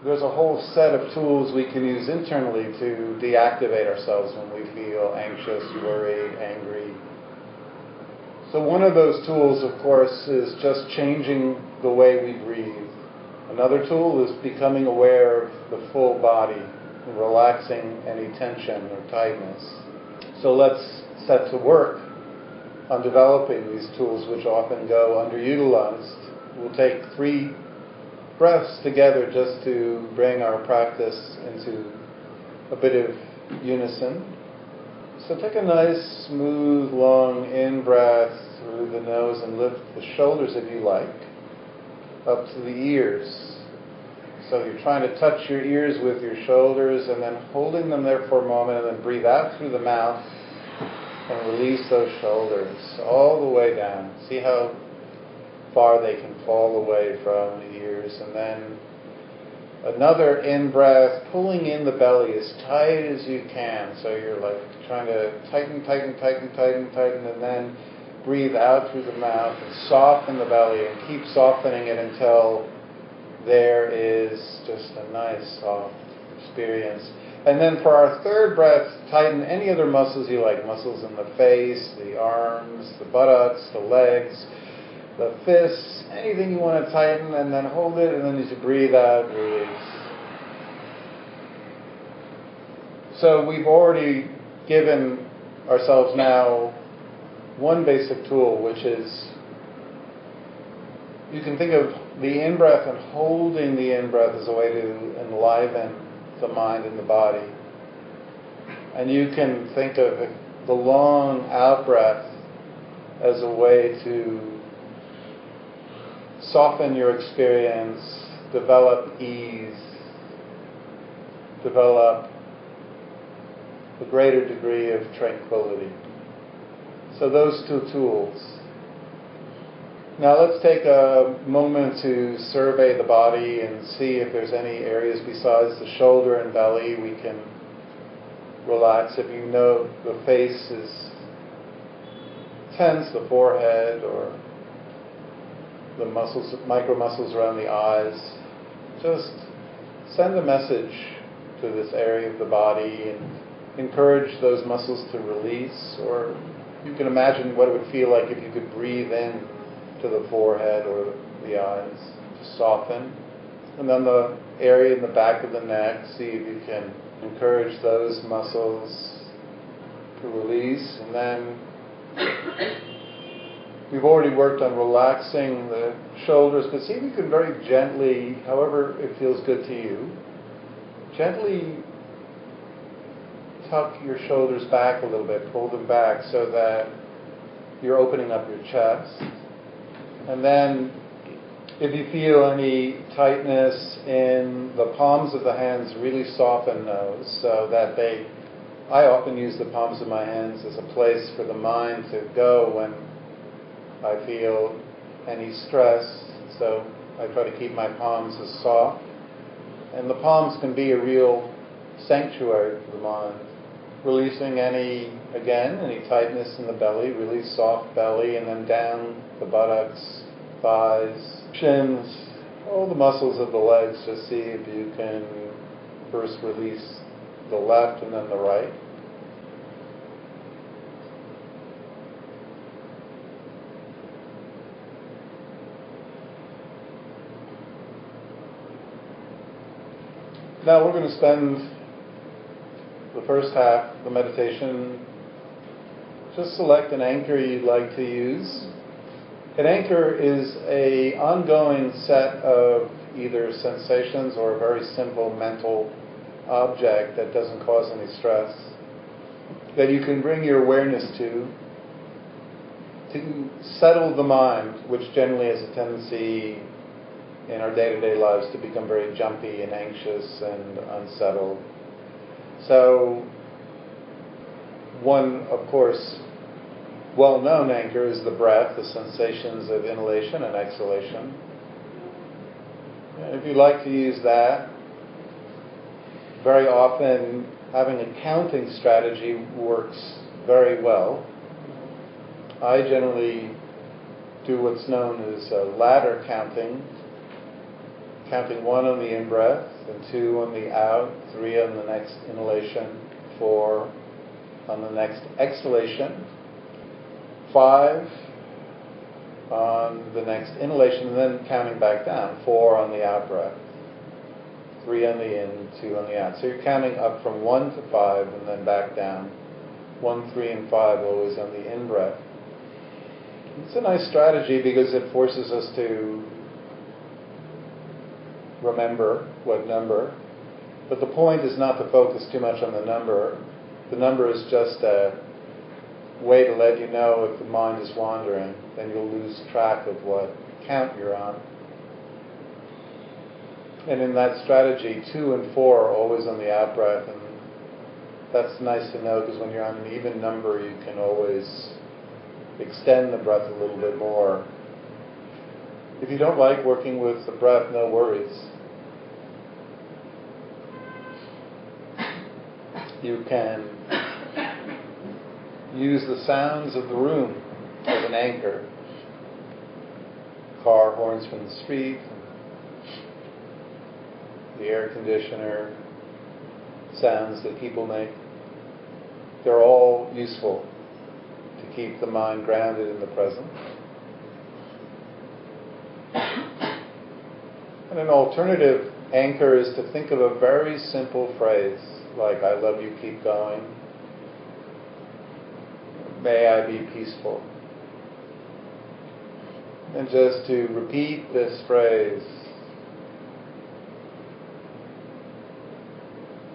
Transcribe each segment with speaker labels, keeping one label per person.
Speaker 1: There's a whole set of tools we can use internally to deactivate ourselves when we feel anxious, worried, angry. So one of those tools, of course, is just changing the way we breathe. Another tool is becoming aware of the full body and relaxing any tension or tightness. So let's set to work on developing these tools, which often go underutilized. We'll take 3 breaths together just to bring our practice into a bit of unison. So take a nice, smooth, long in-breath through the nose and lift the shoulders, if you like, up to the ears. So you're trying to touch your ears with your shoulders and then holding them there for a moment and then breathe out through the mouth and release those shoulders all the way down. See how far they can fall away from the ears. And then another in-breath, pulling in the belly as tight as you can. So you're like trying to tighten, and then breathe out through the mouth and soften the belly and keep softening it until there is just a nice soft experience. And then for our third breath, tighten any other muscles you like. Muscles in the face, the arms, the buttocks, the legs, the fists, anything you want to tighten, and then hold it, and then as you breathe out, release. So we've already given ourselves now one basic tool, which is you can think of the in-breath and holding the in-breath as a way to enliven the mind and the body. And you can think of the long out-breath as a way to soften your experience, develop ease, develop a greater degree of tranquility. So those 2 tools. Now let's take a moment to survey the body and see if there's any areas besides the shoulder and belly we can relax. If you know the face is tense, the forehead, or the muscles, micro muscles around the eyes, just send a message to this area of the body and encourage those muscles to release. Or you can imagine what it would feel like if you could breathe in to the forehead or the eyes to soften. And then the area in the back of the neck, see if you can encourage those muscles to release. And then we've already worked on relaxing the shoulders, but see if you can very gently, however it feels good to you, gently tuck your shoulders back a little bit, pull them back so that you're opening up your chest. And then if you feel any tightness in the palms of the hands, really soften those so that I often use the palms of my hands as a place for the mind to go when I feel any stress. So I try to keep my palms as soft. And the palms can be a real sanctuary for the mind. Releasing any tightness in the belly, really soft belly, and then down the buttocks, thighs, shins, all the muscles of the legs. Just see if you can first release the left and then the right. Now we're going to spend the first half of the meditation. Just select an anchor you'd like to use. An anchor is an ongoing set of either sensations or a very simple mental object that doesn't cause any stress, that you can bring your awareness to settle the mind, which generally has a tendency in our day-to-day lives to become very jumpy and anxious and unsettled. So one, of course, well-known anchor is the breath, the sensations of inhalation and exhalation. And if you like to use that, very often having a counting strategy works very well. I generally do what's known as ladder counting. Counting 1 on the in-breath, and 2 on the out, 3 on the next inhalation, 4 on the next exhalation, 5 on the next inhalation, and then counting back down, 4 on the out-breath, 3 on the in, 2 on the out. So you're counting up from 1 to 5 and then back down, 1, 3, and 5 always on the in-breath. It's a nice strategy because it forces us to remember what number, but the point is not to focus too much on the number. The number is just a way to let you know if the mind is wandering, then you'll lose track of what count you're on. And in that strategy, 2 and 4 are always on the out-breath, and that's nice to know because when you're on an even number, you can always extend the breath a little bit more. If you don't like working with the breath, no worries. You can use the sounds of the room as an anchor. Car horns from the street, the air conditioner, sounds that people make. They're all useful to keep the mind grounded in the present. And an alternative anchor is to think of a very simple phrase, like, I love you, keep going. May I be peaceful. And just to repeat this phrase.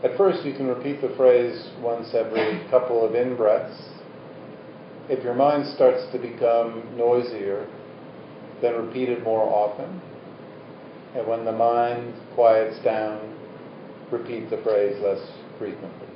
Speaker 1: At first you can repeat the phrase once every couple of in-breaths. If your mind starts to become noisier, then repeat it more often. And when the mind quiets down, repeat the phrase less frequently.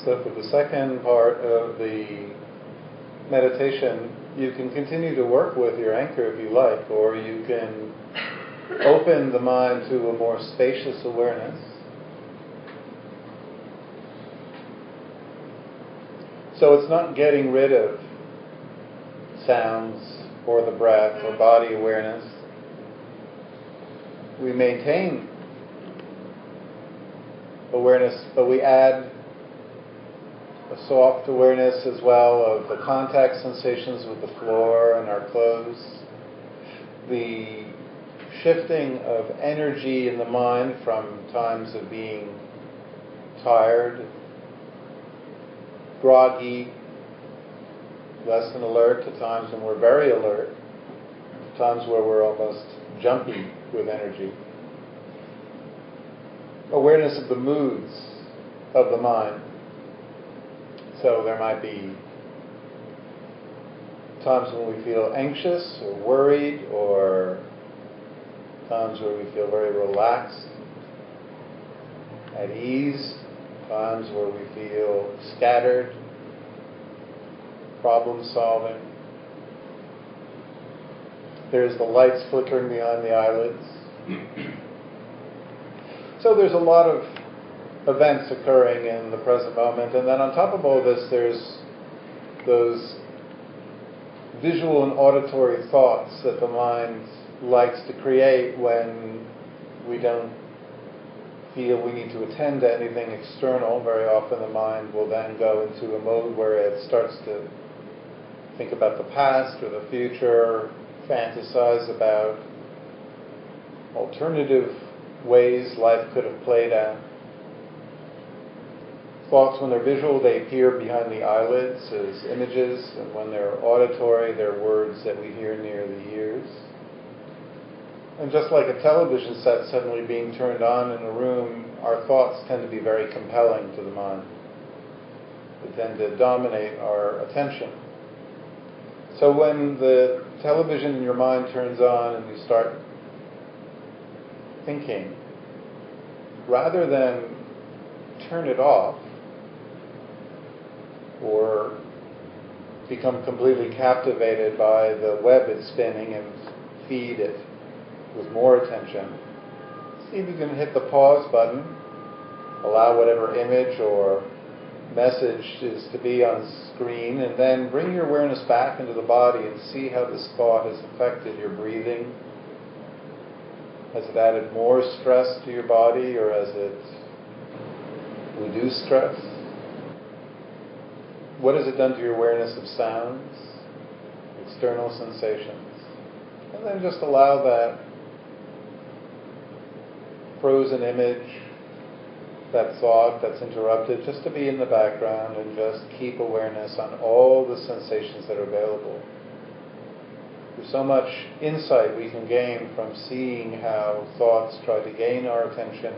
Speaker 1: So for the second part of the meditation, you can continue to work with your anchor if you like, or you can open the mind to a more spacious awareness. So it's not getting rid of sounds or the breath or body awareness. We maintain awareness, but we add a soft awareness as well of the contact sensations with the floor and our clothes, the shifting of energy in the mind from times of being tired, groggy, less than alert, to times when we're very alert, to times where we're almost jumpy with energy. Awareness of the moods of the mind. So there might be times when we feel anxious or worried, or times where we feel very relaxed, at ease, times where we feel scattered, problem solving. There's the lights flickering behind the eyelids. So there's a lot of events occurring in the present moment, and then on top of all this, there's those visual and auditory thoughts that the mind likes to create when we don't feel we need to attend to anything external. Very often the mind will then go into a mode where it starts to think about the past or the future, fantasize about alternative ways life could have played out. Thoughts, when they're visual, they appear behind the eyelids as images, and when they're auditory, they're words that we hear near the ears. And just like a television set suddenly being turned on in a room, our thoughts tend to be very compelling to the mind. They tend to dominate our attention. So when the television in your mind turns on and you start thinking, rather than turn it off or become completely captivated by the web it's spinning and feed it with more attention, see if you can hit the pause button, allow whatever image or message is to be on screen, and then bring your awareness back into the body and see how this thought has affected your breathing. Has it added more stress to your body, or has it reduced stress? What has it done to your awareness of sounds, external sensations? And then just allow that frozen image, that thought that's interrupted, just to be in the background, and just keep awareness on all the sensations that are available. There's so much insight we can gain from seeing how thoughts try to gain our attention,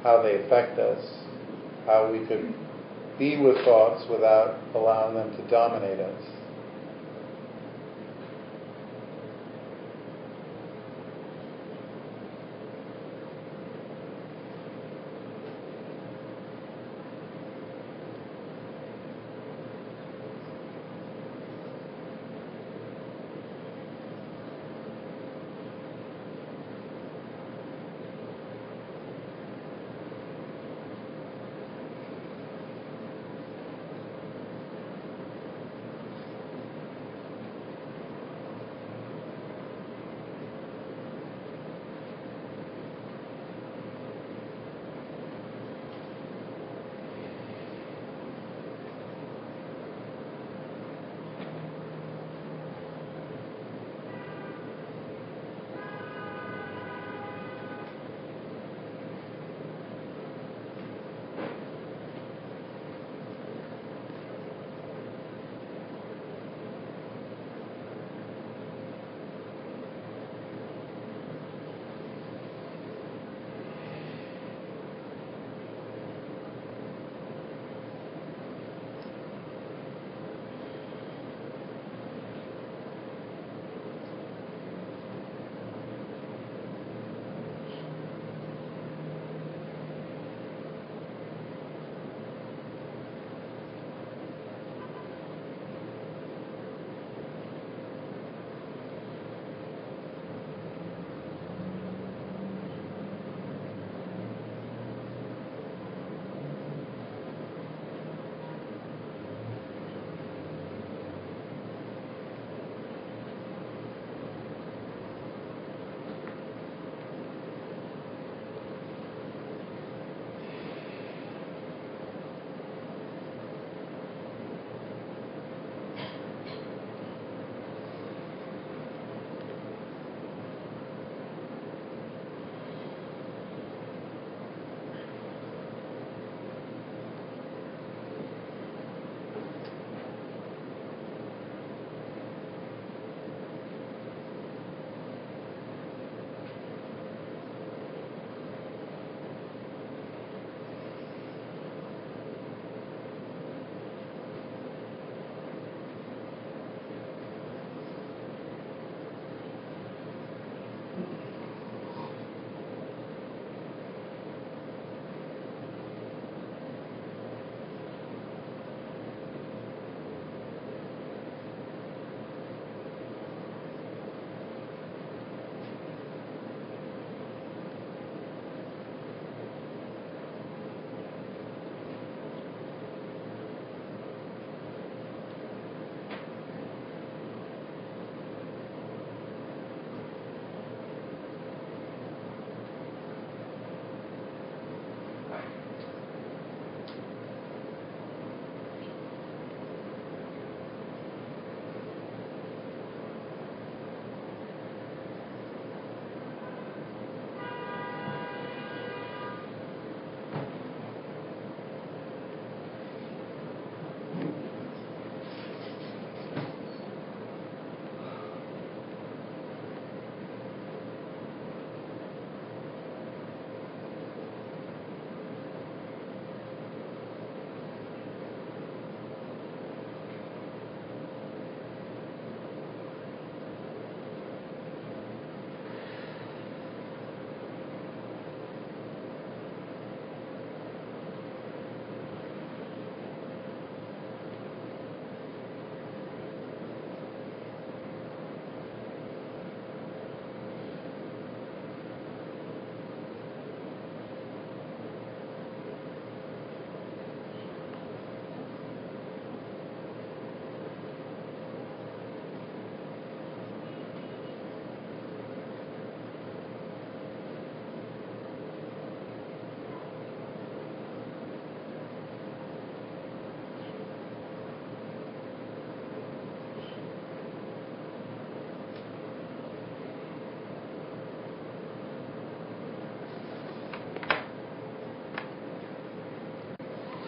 Speaker 1: how they affect us, how we could be with thoughts without allowing them to dominate us.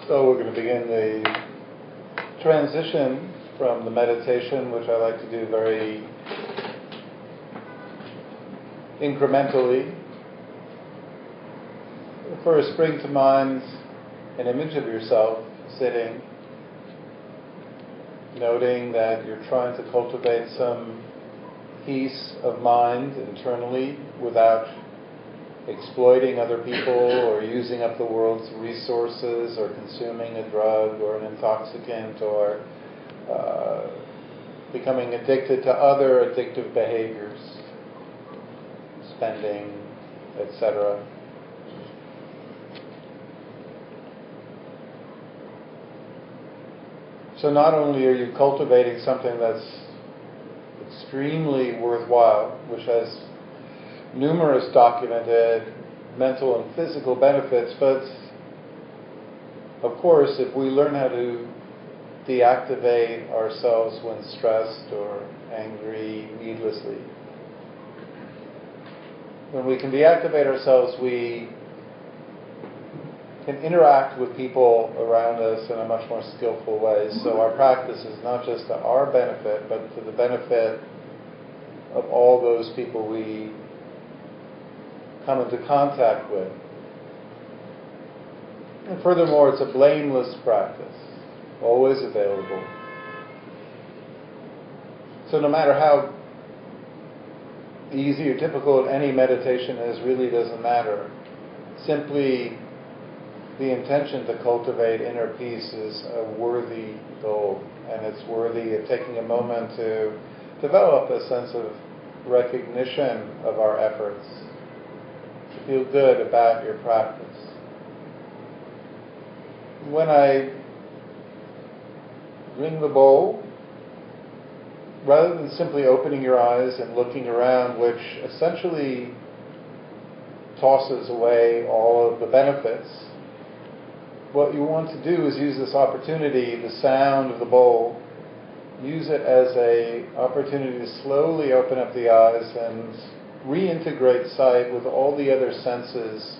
Speaker 1: So we're going to begin the transition from the meditation, which I like to do very incrementally. First, bring to mind an image of yourself sitting, noting that you're trying to cultivate some peace of mind internally without exploiting other people or using up the world's resources or consuming a drug or an intoxicant or becoming addicted to other addictive behaviors, spending, etc. So not only are you cultivating something that's extremely worthwhile, which has numerous documented mental and physical benefits, but of course, if we learn how to deactivate ourselves when stressed or angry needlessly, when we can deactivate ourselves, we can interact with people around us in a much more skillful way. So our practice is not just to our benefit, but to the benefit of all those people we come into contact with. And furthermore, it's a blameless practice, always available. So no matter how easy or difficult any meditation is, really doesn't matter. Simply the intention to cultivate inner peace is a worthy goal, and it's worthy of taking a moment to develop a sense of recognition of our efforts, to feel good about your practice. When I ring the bowl, rather than simply opening your eyes and looking around, which essentially tosses away all of the benefits, what you want to do is use this opportunity, the sound of the bowl, use it as an opportunity to slowly open up the eyes and reintegrate sight with all the other senses,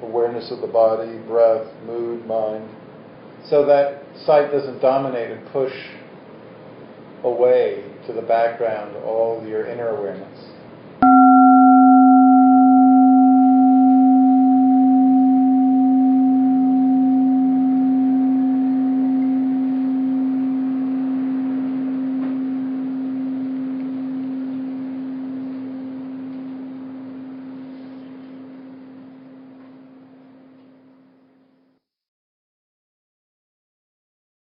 Speaker 1: awareness of the body, breath, mood, mind, so that sight doesn't dominate and push away to the background all your inner awareness.